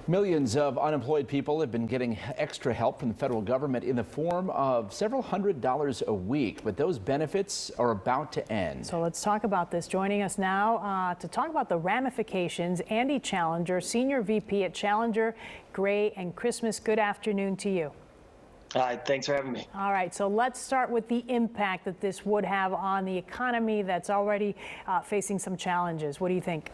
Millions of unemployed people have been getting extra help from the federal government in the form of several $100s a week, but those benefits are about to end. So let's talk about this. Joining us now to talk about the ramifications, Andy Challenger, Senior VP at Challenger, Gray and Christmas. Good afternoon to you. Hi, thanks for having me. All right, so let's start with the impact that this would have on the economy that's already facing some challenges. What do you think?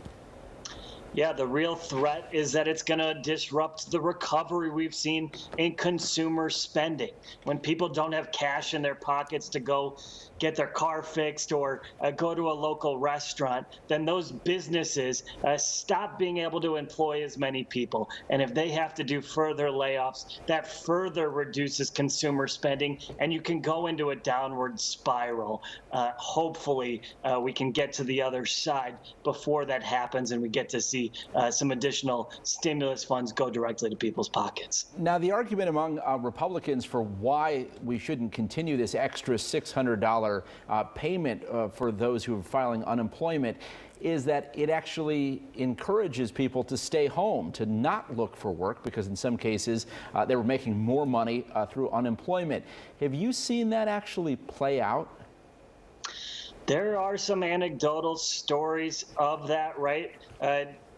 Yeah, the real threat is that it's going to disrupt the recovery we've seen in consumer spending. When people don't have cash in their pockets to go get their car fixed or go to a local restaurant, then those businesses stop being able to employ as many people. And if they have to do further layoffs, that further reduces consumer spending, and you can go into a downward spiral. Hopefully, we can get to the other side before that happens and we get to see some additional stimulus funds go directly to people's pockets. Now, the argument among Republicans for why we shouldn't continue this extra $600 payment for those who are filing unemployment is that it actually encourages people to stay home, to not look for work, because in some cases they were making more money through unemployment. Have you seen that actually play out? There are some anecdotal stories of that, right?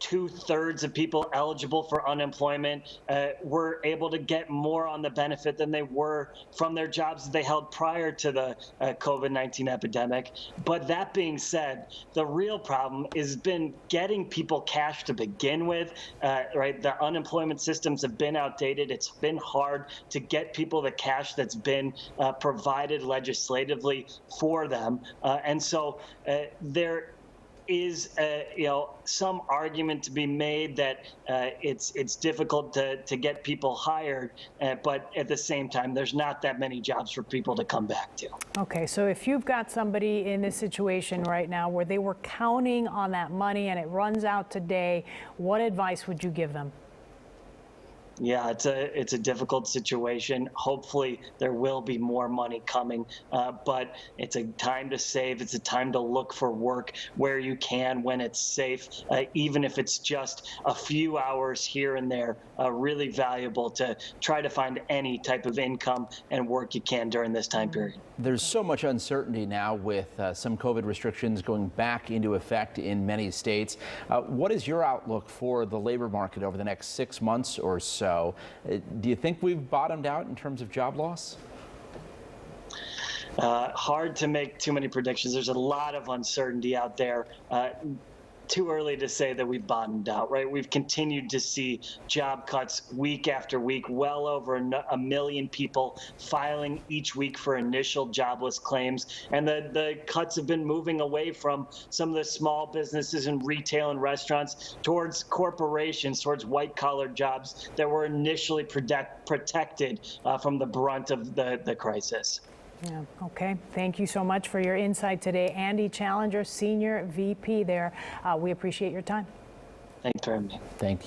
2/3 of people eligible for unemployment were able to get more on the benefit than they were from their jobs that they held prior to the COVID-19 epidemic. But that being said, the real problem has been getting people cash to begin with, right? The unemployment systems have been outdated. It's been hard to get people the cash that's been provided legislatively for them. And so there is some argument to be made that it's difficult to get people hired, but at the same time, there's not that many jobs for people to come back to. Okay, so if you've got somebody in this situation right now where they were counting on that money and it runs out today, what advice would you give them? Yeah, it's a difficult situation. Hopefully there will be more money coming, but it's a time to save. It's a time to look for work where you can, when it's safe, even if it's just a few hours here and there. Really valuable to try to find any type of income and work you can during this time period. There's so much uncertainty now with some COVID restrictions going back into effect in many states. What is your outlook for the labor market over the next 6 months or so? Do you think we've bottomed out in terms of job loss? Hard to make too many predictions. There's a lot of uncertainty out there. Too early to say that we've bottomed out, right? We've continued to see job cuts week after week, well over a million people filing each week for initial jobless claims. And the cuts have been moving away from some of the small businesses and retail and restaurants towards corporations, towards white-collar jobs that were initially protected from the brunt of the crisis. Yeah, okay. Thank you so much for your insight today. Andy Challenger, Senior VP there. We appreciate your time. Thanks for having me. Thank you.